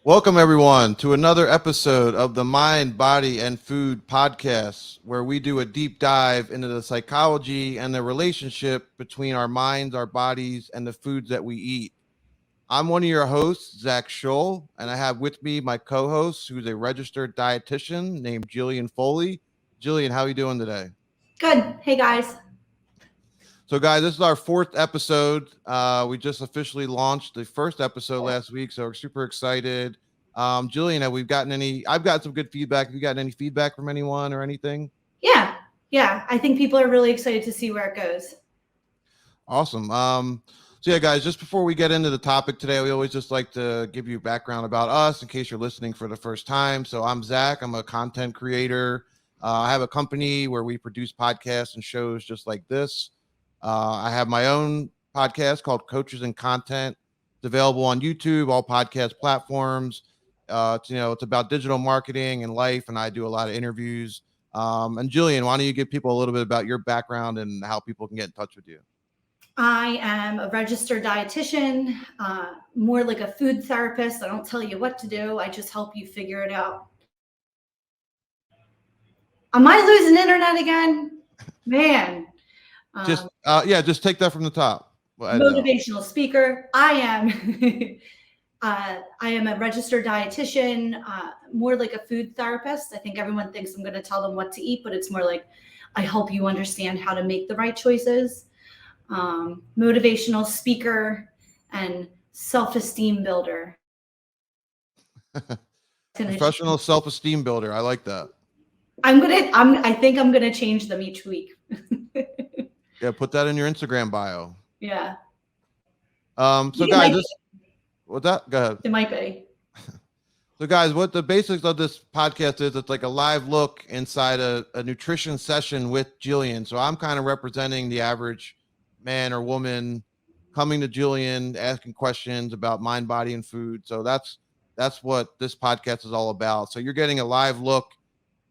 Welcome, everyone, to another episode of the Mind, Body, and Food podcast, where we do a deep dive into the psychology and the relationship between our minds, our bodies, and the foods that we eat. I'm one of your hosts, Zach Scholl, and I have with me my co-host, who's a registered dietitian named Jillian Foley. Jillian, how are you doing today? Good. Hey, guys. So, guys, this is our fourth episode. We just officially launched the first episode last week, so we're super excited. Jillian, have we gotten any? I've got some good feedback. Have you gotten any feedback from anyone or anything? Yeah. I think people are really excited to see where it goes. Awesome. So yeah, guys, just before we get into the topic today, we always just like to give you background about us in case you're listening for the first time. So I'm Zach. I'm a content creator. I have a company where we produce podcasts and shows just like this. I have my own podcast called Coaches and Content. It's available on YouTube, all podcast platforms. It's about digital marketing and life, and I do a lot of interviews. And Jillian, why don't you give people a little bit about your background and how people can get in touch with you? I am a registered dietitian, more like a food therapist. I don't tell you what to do. I just help you figure it out. Am I losing internet again? Man. Just take that from the top. Motivational speaker. I am a registered dietitian, more like a food therapist. I think everyone thinks I'm going to tell them what to eat, but it's more like I help you understand how to make the right choices. Motivational speaker and self-esteem builder. Professional self-esteem builder. I like that. I think I'm gonna change them each week. Yeah, put that in your Instagram bio. Yeah. So guys, what's that? Go ahead. It might be. So guys, what the basics of this podcast is, it's like a live look inside a nutrition session with Jillian. So I'm kind of representing the average man or woman coming to Jillian, asking questions about mind, body, and food. So that's what this podcast is all about. So you're getting a live look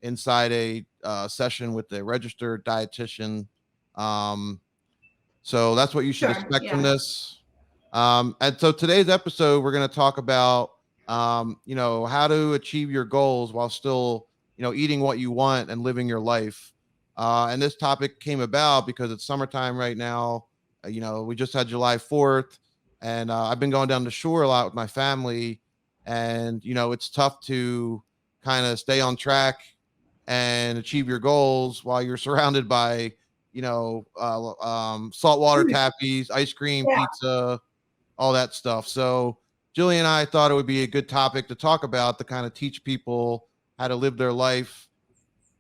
inside a session with a registered dietitian. So that's what you should expect from this. And so today's episode, we're going to talk about, how to achieve your goals while still, eating what you want and living your life. And this topic came about because it's summertime right now. We just had July 4th, and I've been going down the shore a lot with my family. And, it's tough to kind of stay on track and achieve your goals while you're surrounded by, saltwater tappies, ice cream, pizza, all that stuff. So Jillian and I thought it would be a good topic to talk about, to kind of teach people how to live their life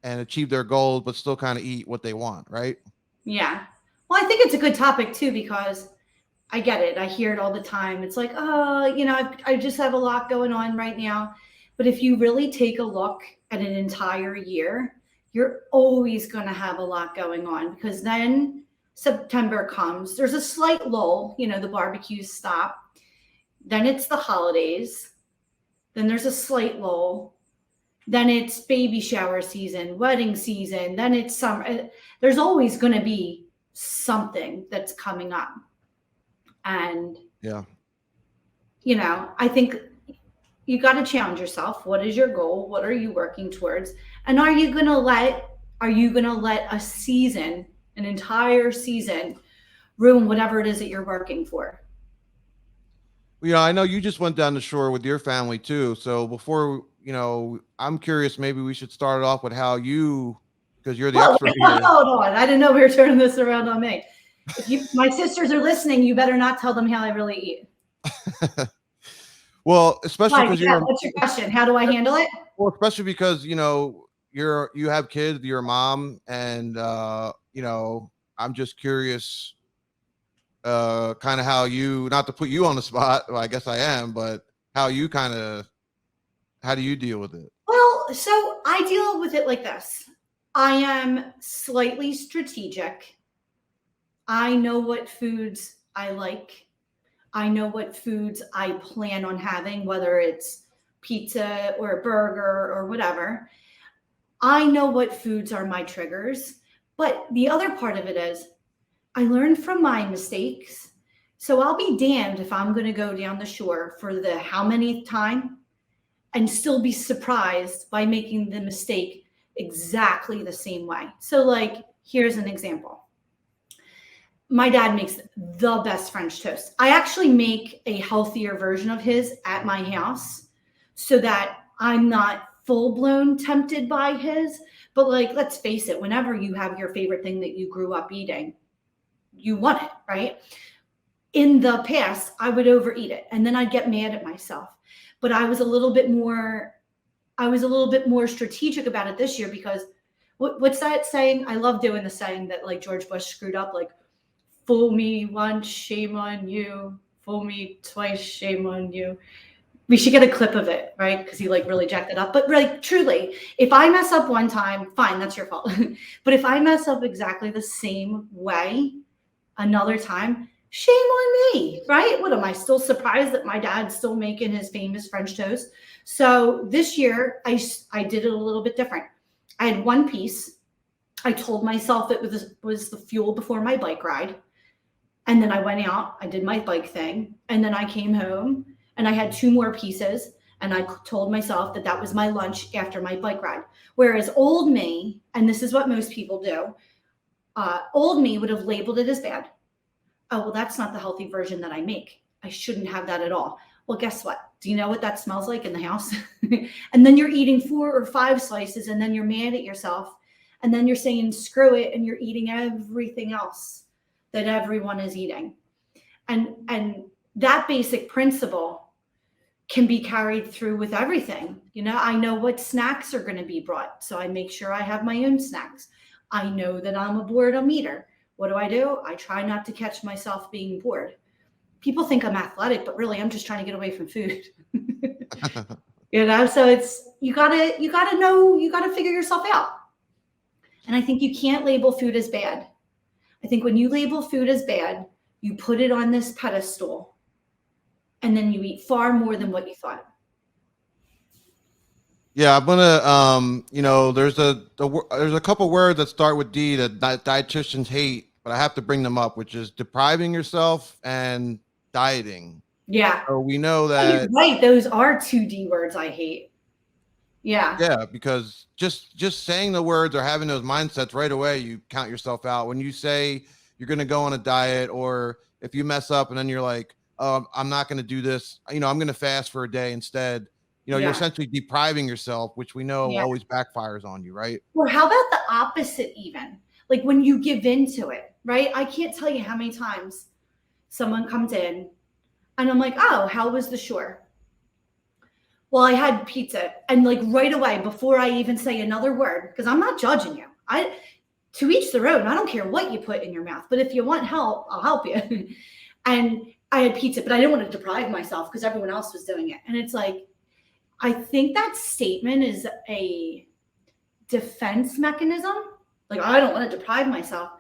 and achieve their goals, but still kind of eat what they want, right? Yeah. Well, I think it's a good topic too, because I get it. I hear it all the time. It's like, I just have a lot going on right now. But if you really take a look at an entire year, you're always going to have a lot going on, because then September comes, there's a slight lull, the barbecues stop. Then it's the holidays. Then there's a slight lull. Then it's baby shower season, wedding season. Then it's summer. There's always going to be something that's coming up. And, I think you got to challenge yourself. What is your goal? What are you working towards? And are you going to let a season, an entire season, ruin whatever it is that you're working for? I know you just went down the shore with your family too. So before, I'm curious, maybe we should start off with how you, because you're the expert here. Hold on. I didn't know we were turning this around on me. If my sisters are listening, you better not tell them how I really eat. Well, especially because what's your question? How do I handle it? Well, especially because, you have kids, you're a mom, and, I'm just curious, kind of how you, not to put you on the spot, well, I guess I am, but how do you deal with it? Well, so I deal with it like this. I am slightly strategic. I know what foods I like. I know what foods I plan on having, whether it's pizza or a burger or whatever. I know what foods are my triggers. But the other part of it is I learned from my mistakes. So I'll be damned if I'm going to go down the shore for the how many time and still be surprised by making the mistake exactly the same way. So, like, here's an example. My dad makes the best French toast. I actually make a healthier version of his at my house so that I'm not full blown tempted by his. But, like, let's face it, whenever you have your favorite thing that you grew up eating, you want it, right? In the past, I would overeat it and then I'd get mad at myself. But I was a little bit more strategic about it this year because what's that saying? I love doing the saying that like George Bush screwed up, like, fool me once, shame on you. Fool me twice, shame on you. We should get a clip of it, right? Because he like really jacked it up. But like truly, if I mess up one time, fine, that's your fault. But if I mess up exactly the same way another time, shame on me, right? What am I still surprised that my dad's still making his famous French toast? So this year, I did it a little bit different. I had one piece. I told myself it was the fuel before my bike ride. And then I went out, I did my bike thing, and then I came home and I had two more pieces. And I told myself that that was my lunch after my bike ride. Whereas old me, and this is what most people do, old me would have labeled it as bad. Oh, well, that's not the healthy version that I make. I shouldn't have that at all. Well, guess what? Do you know what that smells like in the house? And then you're eating 4 or 5 slices and then you're mad at yourself. And then you're saying, screw it. And you're eating everything else that everyone is eating. And that basic principle can be carried through with everything. You know, I know what snacks are going to be brought. So I make sure I have my own snacks. I know that I'm a boredom eater. What do? I try not to catch myself being bored. People think I'm athletic, but really I'm just trying to get away from food. You know, so it's you gotta know, you gotta figure yourself out. And I think you can't label food as bad. I think when you label food as bad, you put it on this pedestal and then you eat far more than what you thought. Yeah, I'm gonna there's a couple words that start with D that dietitians hate, but I have to bring them up, which is depriving yourself and dieting. Yeah. So we know Oh, you're that. right. Those are 2 D words I hate. Yeah. Yeah, because just saying the words or having those mindsets right away, you count yourself out. When you say you're going to go on a diet, or if you mess up and then you're like, oh, I'm not going to do this, I'm going to fast for a day instead. You're Yeah. essentially depriving yourself, which we know Yeah. always backfires on you, right? Or how about the opposite even? Like when you give in to it, right? I can't tell you how many times someone comes in and I'm like, oh, how was the shore? Well, I had pizza. And like right away, before I even say another word, because I'm not judging you. To each their own. I don't care what you put in your mouth, but if you want help, I'll help you. And I had pizza, but I didn't want to deprive myself because everyone else was doing it. And it's like, I think that statement is a defense mechanism. Like, I don't want to deprive myself.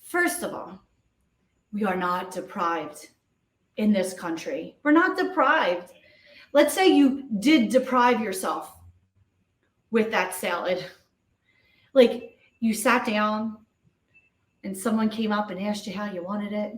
First of all, we are not deprived in this country. We're not deprived. Let's say you did deprive yourself with that salad. Like, you sat down and someone came up and asked you how you wanted it.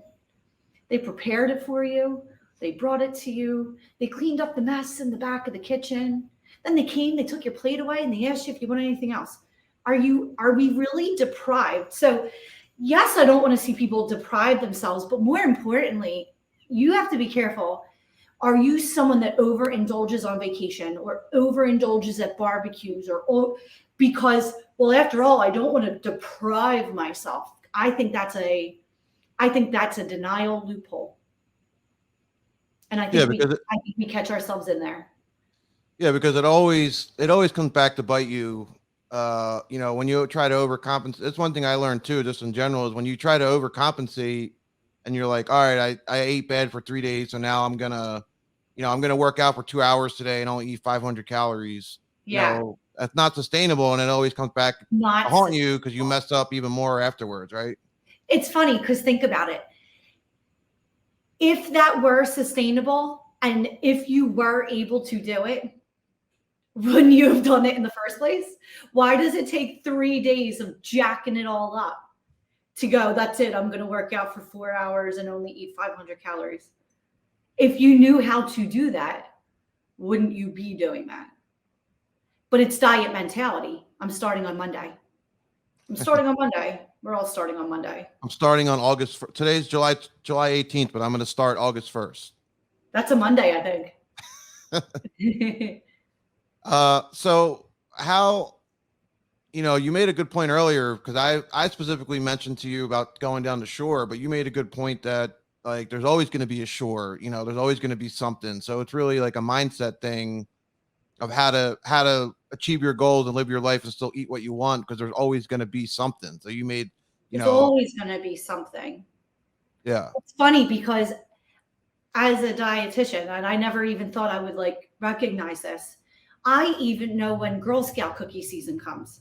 They prepared it for you. They brought it to you. They cleaned up the mess in the back of the kitchen. Then they came, they took your plate away, and they asked you if you wanted anything else. Are we really deprived? So yes, I don't want to see people deprive themselves, but more importantly, you have to be careful. Are you someone that overindulges on vacation or overindulges at barbecues or because, well, after all, I don't want to deprive myself. I think that's a denial loophole. And I think we catch ourselves in there. Yeah, because it always comes back to bite you. When you try to overcompensate, it's one thing I learned too, just in general, is when you try to overcompensate and you're like, all right, I ate bad for 3 days, so now I'm gonna work out for 2 hours today and only eat 500 calories. Yeah. That's not sustainable, and it always comes back to Not haunt you because you messed up even more afterwards, right? It's funny because think about it. If that were sustainable and if you were able to do it, wouldn't you have done it in the first place? Why does it take 3 days of jacking it all up to go, that's it, I'm going to work out for 4 hours and only eat 500 calories? If you knew how to do that, wouldn't you be doing that? But it's diet mentality. I'm starting on Monday. I'm starting on Monday. We're all starting on Monday. I'm starting on August. Today's July 18th, but I'm going to start August 1st. That's a Monday, I think. So how, you made a good point earlier, because I specifically mentioned to you about going down the shore, but you made a good point that like there's always going to be a shore, there's always going to be something. So it's really like a mindset thing of how to achieve your goals and live your life and still eat what you want, because there's always going to be something. So you made, It's always going to be something. yeah. It's funny because as a dietitian, and I never even thought I would like recognize this, I even know when Girl Scout cookie season comes.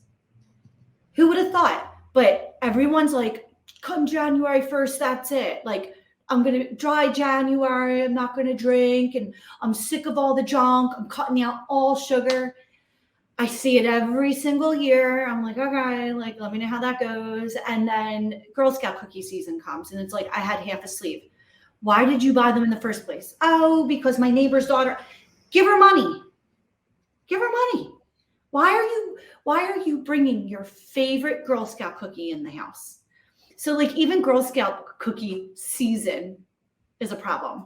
Who would have thought? But everyone's like, come January 1st, that's it. Like, I'm going to dry January. I'm not going to drink. And I'm sick of all the junk. I'm cutting out all sugar. I see it every single year. I'm like, okay, like, let me know how that goes. And then Girl Scout cookie season comes. And it's like, I had half a sleeve. Why did you buy them in the first place? Oh, because my neighbor's daughter. Give her money. Give her money. Why are you bringing your favorite Girl Scout cookie in the house? So like even Girl Scout cookie season is a problem.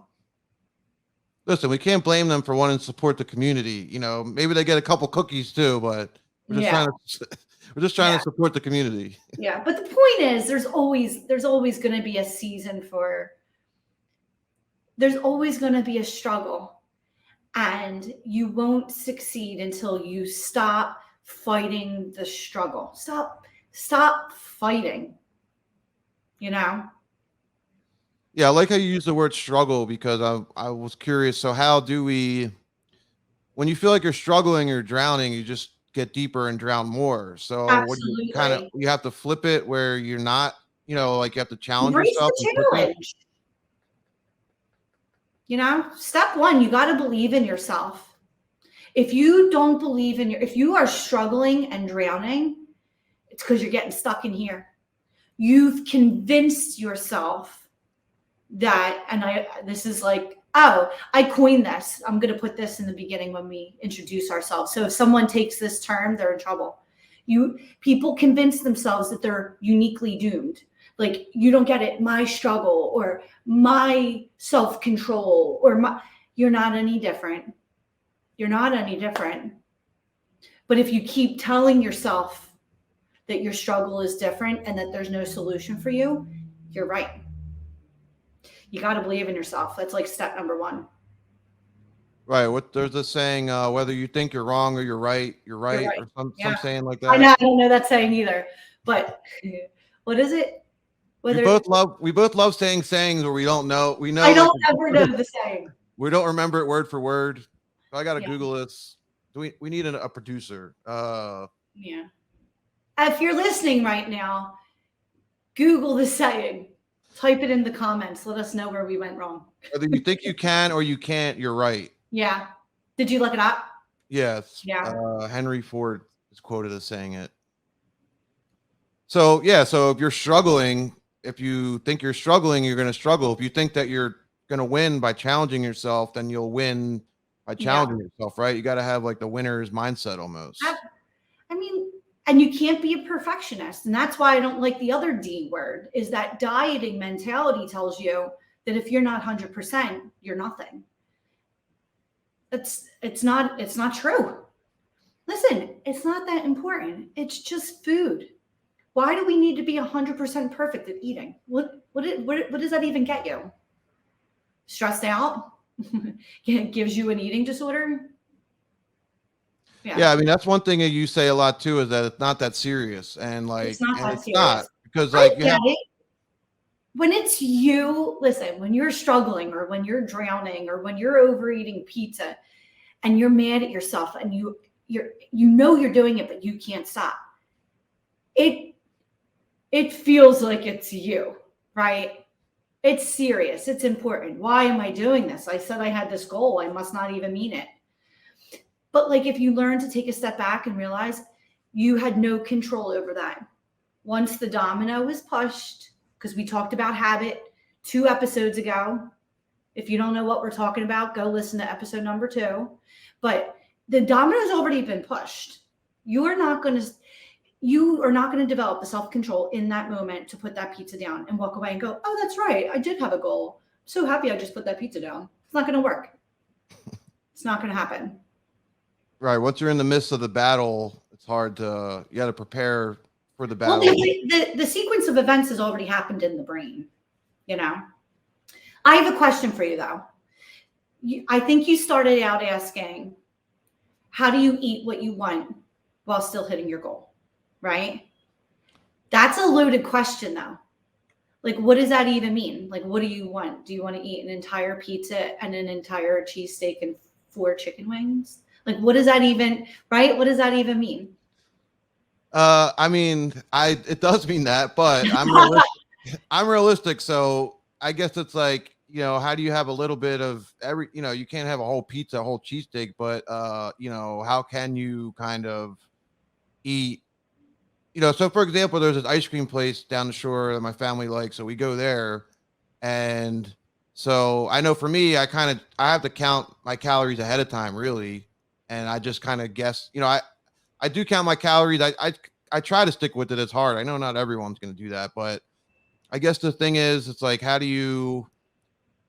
Listen, we can't blame them for wanting to support the community. Maybe they get a couple cookies too, but we're just trying to support the community. Yeah, but the point is there's always going to be a season for, there's always going to be a struggle, and you won't succeed until you stop fighting the struggle. Stop fighting. Yeah, I like how you use the word struggle, because I was curious. So how do we, when you feel like you're struggling or drowning, you just get deeper and drown more. So what do you have to flip it where you're not, like you have to challenge Embrace yourself. the challenge. Step one, you got to believe in yourself. If you don't believe if you are struggling and drowning, it's because you're getting stuck in here. You've convinced yourself that, and this is like, oh, I coined this. I'm going to put this in the beginning when we introduce ourselves. So if someone takes this term, they're in trouble. People convince themselves that they're uniquely doomed. Like, you don't get it, my struggle or my self-control or you're not any different. You're not any different. But if you keep telling yourself that your struggle is different and that there's no solution for you, you're right. You got to believe in yourself. That's like step number one. Right. There's a saying, whether you think you're wrong or you're right, or some saying like that. I don't know that saying either, but what is it? We both love saying sayings where we don't know. We know. I don't ever know the saying. We don't remember it word for word. I got to Google this. We need a producer. Yeah. If you're listening right now, Google the saying. Type it in the comments. Let us know where we went wrong. Whether you think you can or you can't, you're right. Yeah. Did you look it up? Yes. Yeah. Henry Ford is quoted as saying it. So, so if you're struggling, if you think you're struggling, you're going to struggle. If you think that you're going to win by challenging yourself, then you'll win by challenging yourself, right? You got to have like the winner's mindset almost. I mean, and you can't be a perfectionist. And that's why I don't like the other D word, is that dieting mentality tells you that if you're not 100%, you're nothing. It's not true. Listen, it's not that important. It's just food. Why do we need to be 100% perfect at eating? What does that even get you? Stressed out? It gives you an eating disorder? Yeah, I mean, that's one thing that you say a lot too, is that it's not that serious. And like, it's not that serious. Not, because like when it's you, listen, when you're struggling or when you're drowning or when you're overeating pizza and you're mad at yourself and you're doing it, but you can't stop. It feels like it's you, right? It's serious. It's important. Why am I doing this? I said I had this goal. I must not even mean it. But like, if you learn to take a step back and realize you had no control over that. Once the domino was pushed, because we talked about habit 2 episodes ago, If you don't know what we're talking about, go listen to episode number 2. But the domino's already been pushed. You are not going to develop the self-control in that moment to put that pizza down and walk away and go, oh, that's right, I did have a goal. I'm so happy I just put that pizza down. It's not going to work. It's not going to happen. Right. Once you're in the midst of the battle, it's hard to, you got to prepare for the battle. Well, the sequence of events has already happened in the brain, you know? I have a question for you, though. I think you started out asking, how do you eat what you want while still hitting your goal, right? That's a loaded question, though. Like, what does that even mean? Like, what do you want? Do you want to eat an entire pizza and an entire cheesesteak and 4 chicken wings? Like, what does that even, right? What does that even mean? I mean, it does mean that, but I'm realistic. I'm realistic. So I guess it's like, you know, how do you have a little bit of every, you know, you can't have a whole pizza, a whole cheesesteak, but, you know, how can you kind of eat, you know, so for example, there's this ice cream place down the shore that my family likes. So we go there. And so I know for me, I have to count my calories ahead of time, really. And I just kind of guess, you know, I do count my calories. I try to stick with it. It's hard. I know not everyone's going to do that, but I guess the thing is, it's like, how do you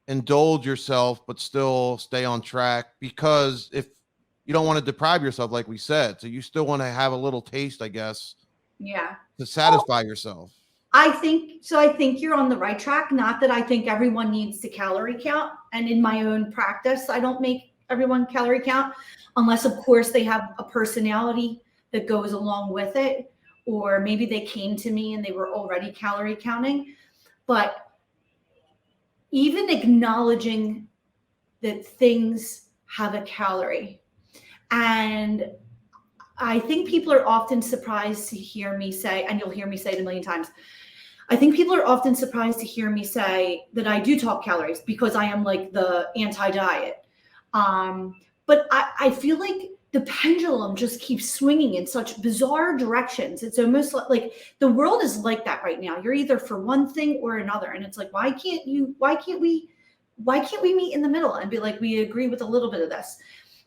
indulge yourself, but still stay on track? Because if you don't want to deprive yourself, like we said, so you still want to have a little taste, I guess, Yeah. to satisfy yourself. I think you're on the right track. Not that I think everyone needs to calorie count. And in my own practice, I don't make everyone calorie count unless, of course, they have a personality that goes along with it. Or maybe they came to me and they were already calorie counting. But even acknowledging that things have a calorie. And I think people are often surprised to hear me say, and you'll hear me say it a million times, I think people are often surprised to hear me say that I do talk calories because I am like the anti-diet. But I feel like the pendulum just keeps swinging in such bizarre directions. It's almost like the world is like that right now. You're either for one thing or another. And it's like, why can't we meet in the middle and be like, we agree with a little bit of this?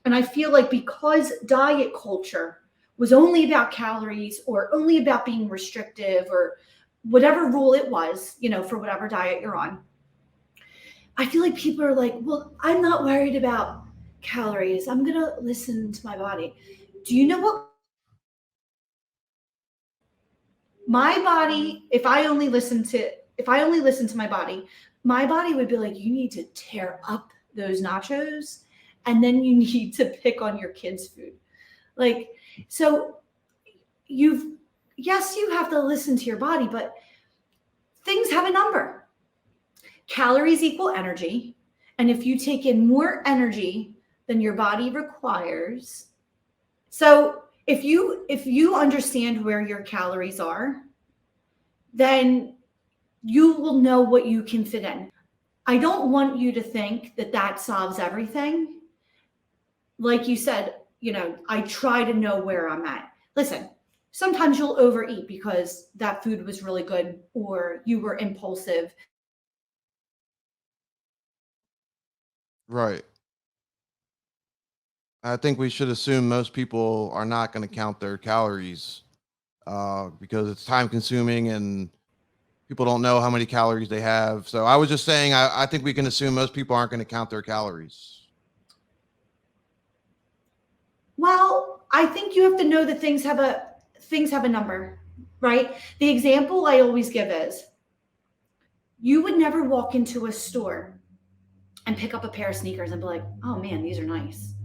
And I feel like because diet culture was only about calories or only about being restrictive or whatever rule it was, you know, for whatever diet you're on, I feel like people are like, well, I'm not worried about calories. I'm going to listen to my body. Do you know what? My body, if I only listened to my body would be like, you need to tear up those nachos and then you need to pick on your kids' food. Like, so you have to listen to your body, but things have a number. Calories equal energy. And if you take in more energy than your body requires, so if you understand where your calories are, then you will know what you can fit in. I don't want you to think that that solves everything. Like you said, you know, I try to know where I'm at. Listen, sometimes you'll overeat because that food was really good or you were impulsive. Right. I think we should assume most people are not going to count their calories because it's time consuming and people don't know how many calories they have. So I was just saying, I think we can assume most people aren't going to count their calories. Well, I think you have to know that things have a number, right? The example I always give is you would never walk into a store and pick up a pair of sneakers and be like, oh man, these are nice.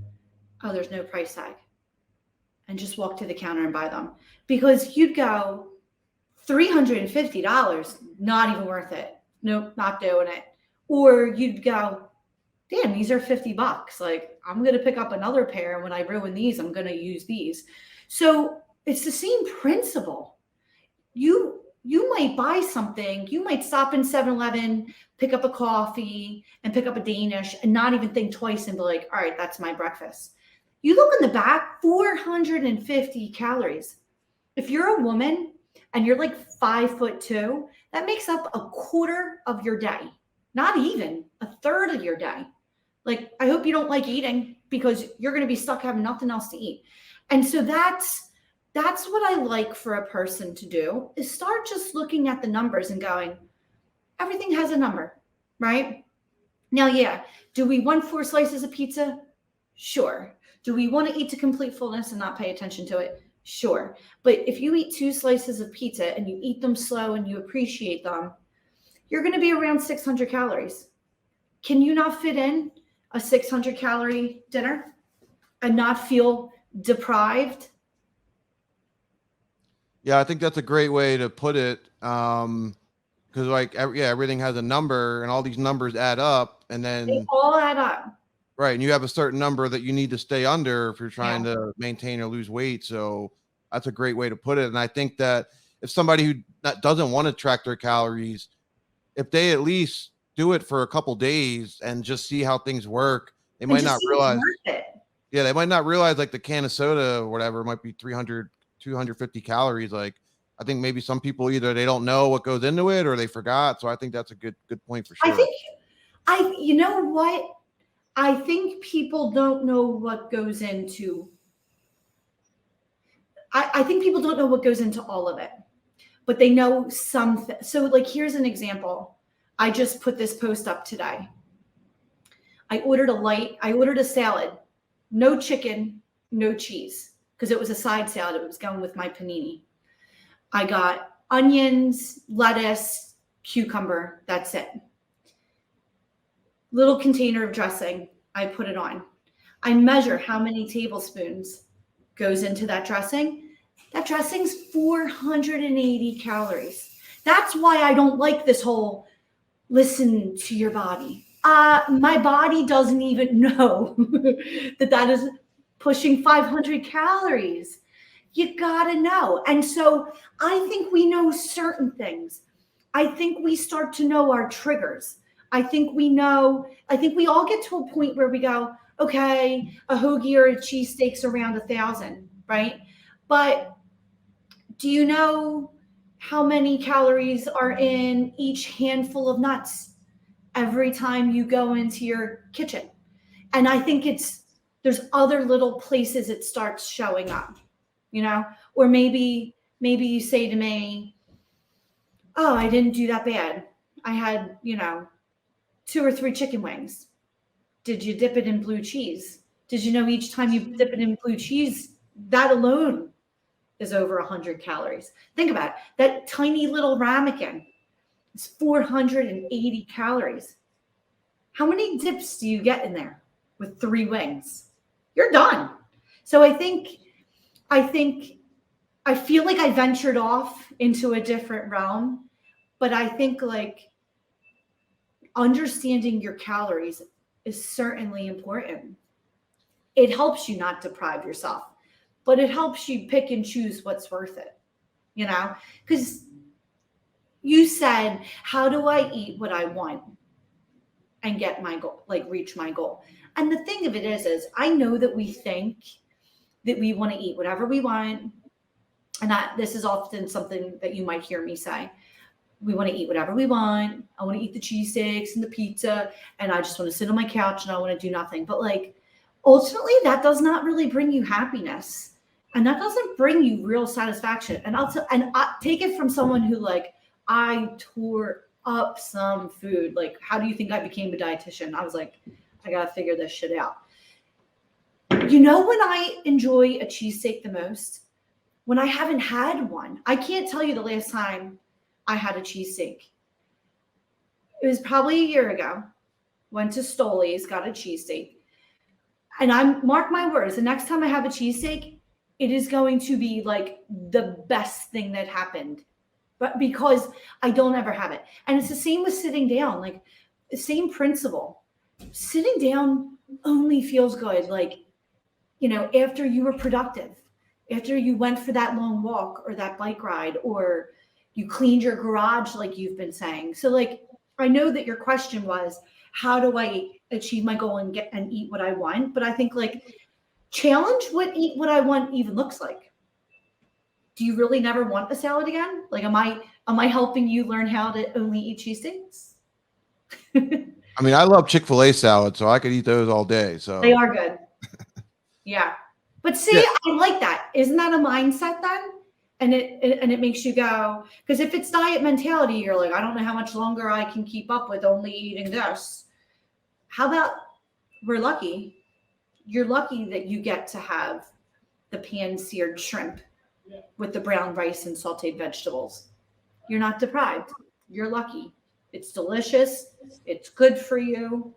Oh, there's no price tag. And just walk to the counter and buy them. Because you'd go, $350, not even worth it. Nope, not doing it. Or you'd go, damn, these are $50. Like, I'm going to pick up another pair. And when I ruin these, I'm going to use these. So it's the same principle. You might buy something. You might stop in 7-Eleven, pick up a coffee and pick up a Danish and not even think twice and be like, all right, that's my breakfast. You look in the back, 450 calories. If you're a woman and you're like 5'2", that makes up a quarter of your day. not even a third of your day. Like, I hope you don't like eating because you're going to be stuck having nothing else to eat. And so that's what I like for a person to do, is start just looking at the numbers and going, everything has a number, right? Now, yeah, do we want 4 slices of pizza? Sure. Do we want to eat to complete fullness and not pay attention to it? Sure. But if you eat 2 slices of pizza and you eat them slow and you appreciate them, you're going to be around 600 calories. Can you not fit in a 600 calorie dinner and not feel deprived? Yeah, I think that's a great way to put it. Because everything has a number, and all these numbers add up, and They then all add up. right, and you have a certain number that you need to stay under if you're trying Yeah. to maintain or lose weight. So that's a great way to put it. And I think that if somebody who doesn't want to track their calories, if they at least do it for a couple days and just see how things work, they And might just not see it's realize. worth it. Yeah, they might not realize like the can of soda or whatever might be 300, 250 calories. Like, I think maybe some people either they don't know what goes into it or they forgot. So I think that's a good point for I sure. think you know what? I think people don't know what goes into. I think people don't know what goes into all of it, but they know something. So, like, here's an example. I just put this post up today. I ordered a salad, no chicken, no cheese, because it was a side salad. It was going with my panini. I got onions, lettuce, cucumber. That's it. Little container of dressing. I put it on. I measure how many tablespoons goes into that dressing. That dressing's 480 calories. That's why I don't like this whole listen to your body. My body doesn't even know that is pushing 500 calories. You gotta know. And so I think we know certain things. I think we start to know our triggers. I think we all get to a point where we go, okay, a hoagie or a cheesesteak's around 1,000, right? But do you know how many calories are in each handful of nuts every time you go into your kitchen? And I think there's other little places it starts showing up, or maybe you say to me, oh, I didn't do that bad. I had, 2 or 3 chicken wings. Did you dip it in blue cheese? Did you know each time you dip it in blue cheese, that alone is over 100 calories? Think about it. That tiny little ramekin is 480 calories. How many dips do you get in there with 3 wings? You're done. So I feel like I ventured off into a different realm, but I think like understanding your calories is certainly important. It helps you not deprive yourself, but it helps you pick and choose what's worth it, because you said, how do I eat what I want and get my goal, like reach my goal? And the thing of it is I know that we think that we want to eat whatever we want. And this is often something that you might hear me say. We want to eat whatever we want. I want to eat the cheesesteaks and the pizza, and I just want to sit on my couch and I want to do nothing. But like, ultimately, that does not really bring you happiness, and that doesn't bring you real satisfaction. And I take it from someone who, like, I tore up some food. Like, how do you think I became a dietitian? I was like, I gotta figure this shit out. When I enjoy a cheesesteak the most? When I haven't had one. I can't tell you the last time I had a cheesesteak. It was probably a year ago. Went to Stoley's, got a cheesesteak. And mark my words, the next time I have a cheesesteak, it is going to be like the best thing that happened. But because I don't ever have it. And it's the same with sitting down, like the same principle. Sitting down only feels good, like, after you were productive, after you went for that long walk or that bike ride, or you cleaned your garage, like you've been saying. So like, I know that your question was, how do I achieve my goal and eat what I want? But I think like challenge what eat what I want even looks like. Do you really never want a salad again? Like, am I helping you learn how to only eat cheesesteaks? I mean, I love Chick-fil-A salad, so I could eat those all day. They So are good. Yeah. But see, yeah, I like that. Isn't that a mindset then? And it makes you go, because if it's diet mentality, you're like, I don't know how much longer I can keep up with only eating this. How about we're lucky? You're lucky that you get to have the pan-seared shrimp with the brown rice and sauteed vegetables. You're not deprived. You're lucky. It's delicious. It's good for you.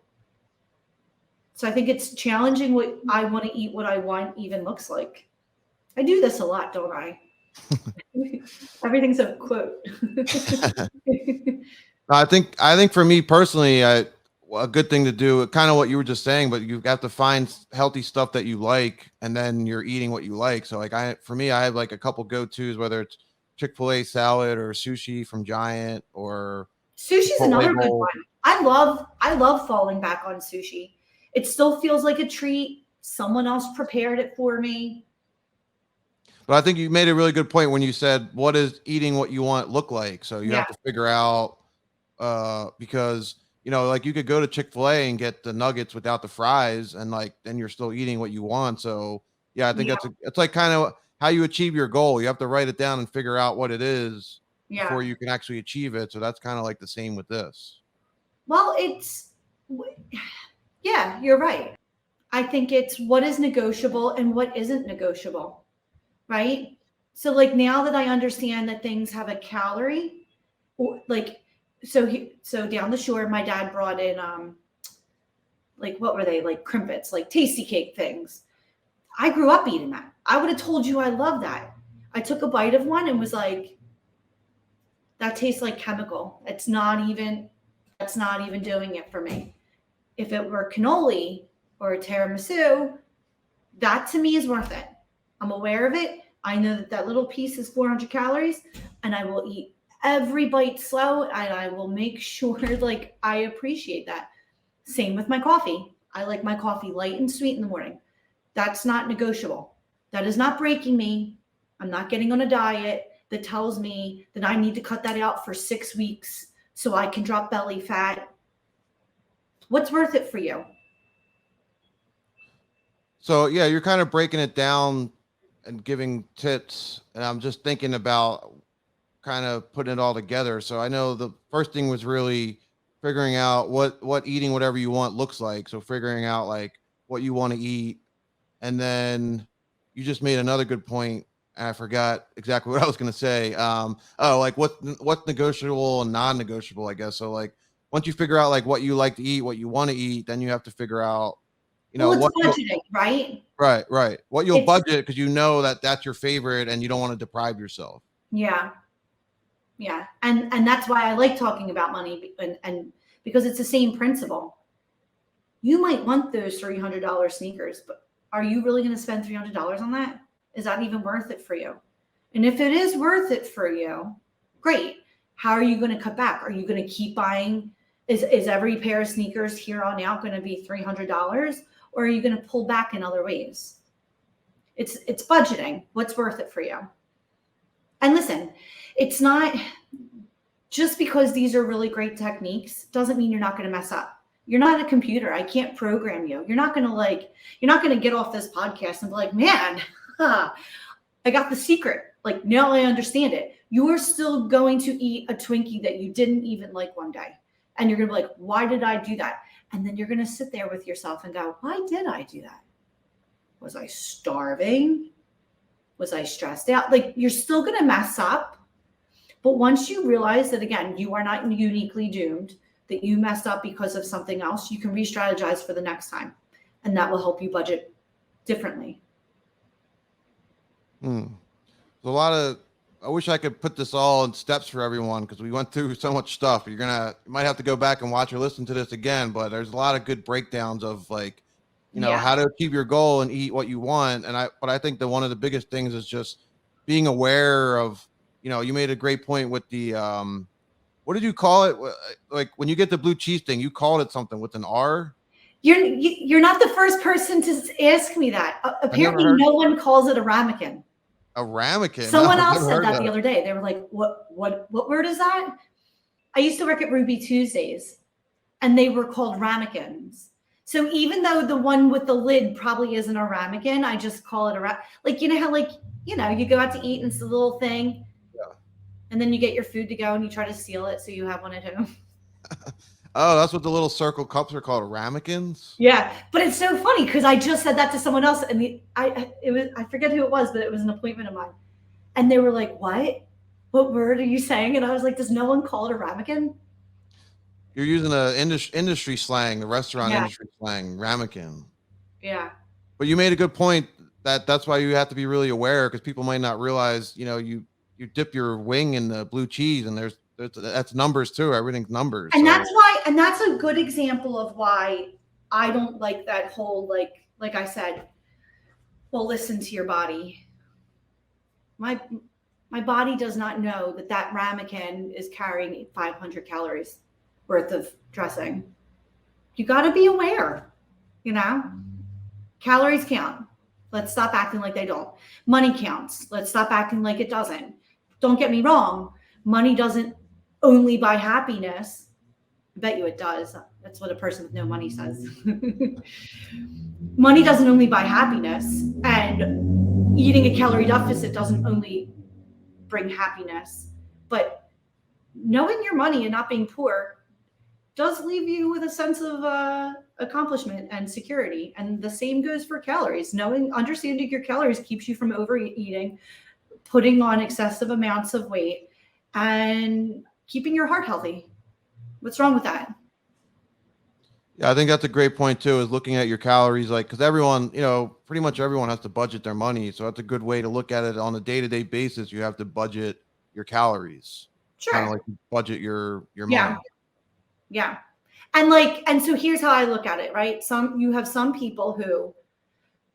So I think it's challenging what I want to eat, what I want even looks like. I do this a lot, don't I? Everything's a quote. I think for me personally, a good thing to do, kind of what you were just saying, but you have to find healthy stuff that you like, and then you're eating what you like. So like for me, I have like a couple go-tos, whether it's Chick-fil-A salad or sushi from Giant or Sushi's Chipotle another good bowl. one. I love falling back on sushi. It still feels like a treat. Someone else prepared it for me. But I think you made a really good point when you said, what does eating what you want look like? So you Yeah, have to figure out, because like you could go to Chick-fil-A and get the nuggets without the fries, and like then you're still eating what you want. So yeah, I think yeah, it's like kind of how you achieve your goal. You have to write it down and figure out what it is yeah. before you can actually achieve it. So that's kind of like the same with this. Well, yeah, you're right. I think it's what is negotiable and what isn't negotiable, right? So, like, now that I understand that things have a calorie, or like, so down the shore, my dad brought in, like, what were they, like crimpets, like tasty cake things. I grew up eating that. I would have told you I love that. I took a bite of one and was like, that tastes like chemical. That's not even doing it for me. If it were cannoli or a tiramisu, that to me is worth it. I'm aware of it. I know that that little piece is 400 calories, and I will eat every bite slow, and I will make sure like I appreciate that. Same with my coffee. I like my coffee light and sweet in the morning. That's not negotiable. That is not breaking me. I'm not getting on a diet that tells me that I need to cut that out for 6 weeks so I can drop belly fat. What's worth it for you? So yeah, you're kind of breaking it down and giving tips, and I'm just thinking about kind of putting it all together. So I know the first thing was really figuring out what eating whatever you want looks like. So figuring out like what you want to eat, and then you just made another good point. And I forgot exactly what I was going to say. Oh, like what's negotiable and non-negotiable, I guess. So like once you figure out like what you like to eat, what you want to eat, then you have to figure out, Well, it's what you budgeting, right? right, what you'll It's budget because you know that that's your favorite and you don't want to deprive yourself. yeah, yeah, and that's why I like talking about money, and because it's the same principle. You might want those $300 sneakers, but are you really going to spend $300 on that? Is that even worth it for you? And if it is worth it for you, great. How are you going to cut back? Are you going to keep buying? Is every pair of sneakers here on out going to be $300, or are you going to pull back in other ways? It's budgeting. What's worth it for you? And listen, it's not just because these are really great techniques doesn't mean you're not going to mess up. You're not a computer. I can't program you. You're not going to get off this podcast and be like, man, I got the secret. Like, now I understand it. You're still going to eat a Twinkie that you didn't even like one day. And you're going to be like, why did I do that? And then you're going to sit there with yourself and go, why did I do that? Was I starving? Was I stressed out? Like, you're still going to mess up. But once you realize that, again, you are not uniquely doomed, that you messed up because of something else, you can re-strategize for the next time. And that will help you budget differently. Hmm. There's a lot of. I wish I could put this all in steps for everyone because we went through so much stuff. You might have to go back and watch or listen to this again. But there's a lot of good breakdowns of like, Yeah. how to achieve your goal and eat what you want. But I think that one of the biggest things is just being aware of. You made a great point with the what did you call it? Like when you get the blue cheese thing, you called it something with an R. You're not the first person to ask me that. I never Apparently, heard no one calls it a ramekin. a ramekin. Someone I've else never said heard that the that. other day. They were like, "What word is that?" I used to work at Ruby Tuesdays, and they were called ramekins. So even though the one with the lid probably isn't a ramekin, I just call it like, you know how, like, you know, you go out to eat and it's the little thing, Yeah. and then you get your food to go and you try to seal it so you have one at home. Oh, that's what the little circle cups are called, ramekins. Yeah, but it's so funny because I just said that to someone else, and I forget who it was, but it was an appointment of mine, and they were like, "What? What word are you saying?" And I was like, "Does no one call it a ramekin?" You're using a industry slang, the restaurant Yeah, industry slang, ramekin. yeah. But you made a good point that that's why you have to be really aware, because people might not realize, you know, you dip your wing in the blue cheese, and there's that's numbers too. Everything's numbers. And So that's why, and that's a good example of why I don't like that whole, like I said, well, listen to your body. My body does not know that that ramekin is carrying 500 calories worth of dressing. You got to be aware, you know? Calories count. Let's stop acting like they don't. Money counts. Let's stop acting like it doesn't. Don't get me wrong. Money doesn't only buy happiness. I bet you it does. That's what a person with no money says. Money doesn't only buy happiness, and eating a calorie deficit doesn't only bring happiness, but knowing your money and not being poor does leave you with a sense of accomplishment and security. And the same goes for calories. Understanding your calories keeps you from overeating, putting on excessive amounts of weight, and keeping your heart healthy. What's wrong with that? yeah, I think that's a great point too, is looking at your calories, like, because everyone, you know, pretty much everyone has to budget their money. So that's a good way to look at it on a day-to-day basis. You have to budget your calories, kind of Sure. like you budget your Yeah. money. Yeah. And so here's how I look at it, right? You have some people who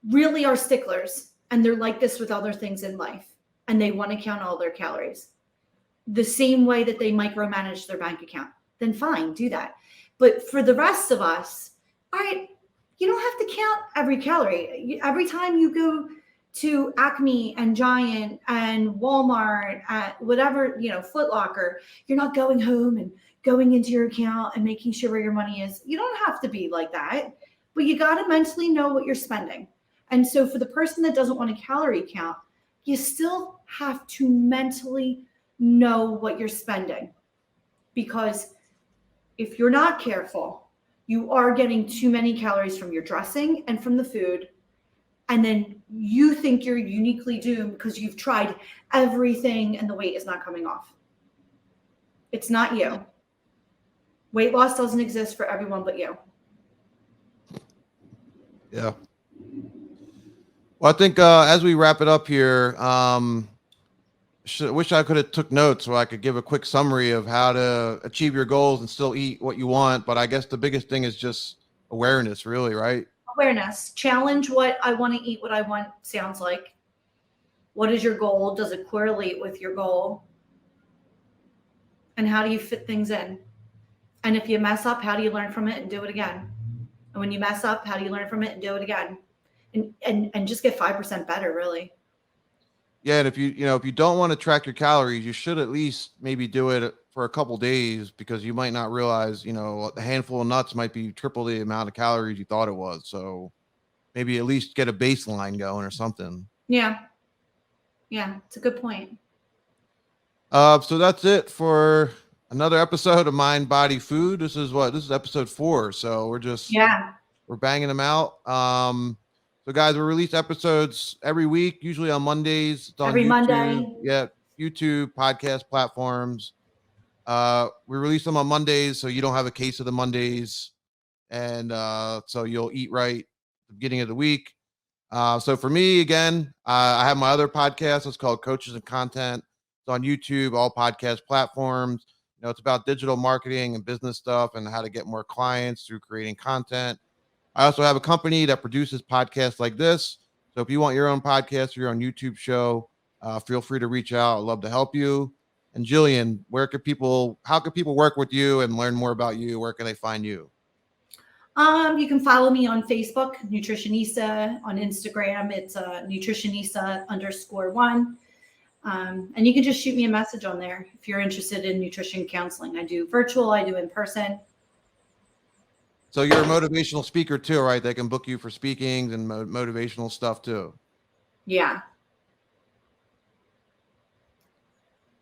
really are sticklers, and they're like this with other things in life, and they want to count all their calories the same way that they micromanage their bank account. Then fine, do that. But for the rest of us, all right, you don't have to count every calorie. Every time you go to Acme and Giant and Walmart, at whatever, you know, Foot Locker, you're not going home and going into your account and making sure where your money is. You don't have to be like that, but you got to mentally know what you're spending. And so for the person that doesn't want a calorie count, you still have to mentally know what you're spending, because if you're not careful, you are getting too many calories from your dressing and from the food. And then you think you're uniquely doomed because you've tried everything and the weight is not coming off. It's not you. Weight loss doesn't exist for everyone but you. Yeah. Well, I think as we wrap it up here, wish I could have took notes so I could give a quick summary of how to achieve your goals and still eat what you want. But I guess the biggest thing is just awareness, really, right? Awareness. Challenge what I want to eat, what I want sounds like. What is your goal? Does it correlate with your goal? And how do you fit things in? And if you mess up, how do you learn from it and do it again? And when you mess up, how do you learn from it and do it again? And just get 5% better, really. Yeah, and if you don't want to track your calories, you should at least maybe do it for a couple days, because you might not realize, a handful of nuts might be triple the amount of calories you thought it was. So maybe at least get a baseline going or something. Yeah. Yeah, it's a good point. So that's it for another episode of Mind, Body, Food. This is episode 4. So we're banging them out. So guys, we release episodes every week, usually on Mondays. It's on Every YouTube. Monday. Yeah, YouTube, podcast platforms. We release them on Mondays, so you don't have a case of the Mondays, and so you'll eat right at the beginning of the week. So for me, again, I have my other podcast. It's called Coaches and Content. It's on YouTube, all podcast platforms. It's about digital marketing and business stuff and how to get more clients through creating content. I also have a company that produces podcasts like this. So if you want your own podcast or your own YouTube show, feel free to reach out. I'd love to help you. And Jillian, how can people work with you and learn more about you? Where can they find you? You can follow me on Facebook, Nutritionista. On Instagram, it's Nutritionista_1. And you can just shoot me a message on there if you're interested in nutrition counseling. I do virtual, I do in person. So you're a motivational speaker too, right? They can book you for speakings and motivational stuff too. Yeah.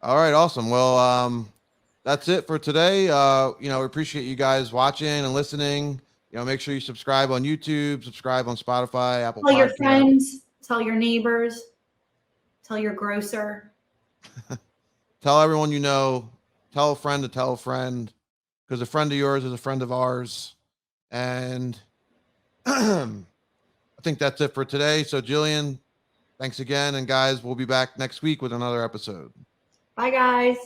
All right, awesome. Well, that's it for today. We appreciate you guys watching and listening. Make sure you subscribe on YouTube, subscribe on Spotify, Apple Tell your Podcasts. friends, tell your neighbors, tell your grocer. Tell everyone you know. Tell a friend to tell a friend, because a friend of yours is a friend of ours. And I think that's it for today. So, Jillian, thanks again. And guys, we'll be back next week with another episode. Bye, guys.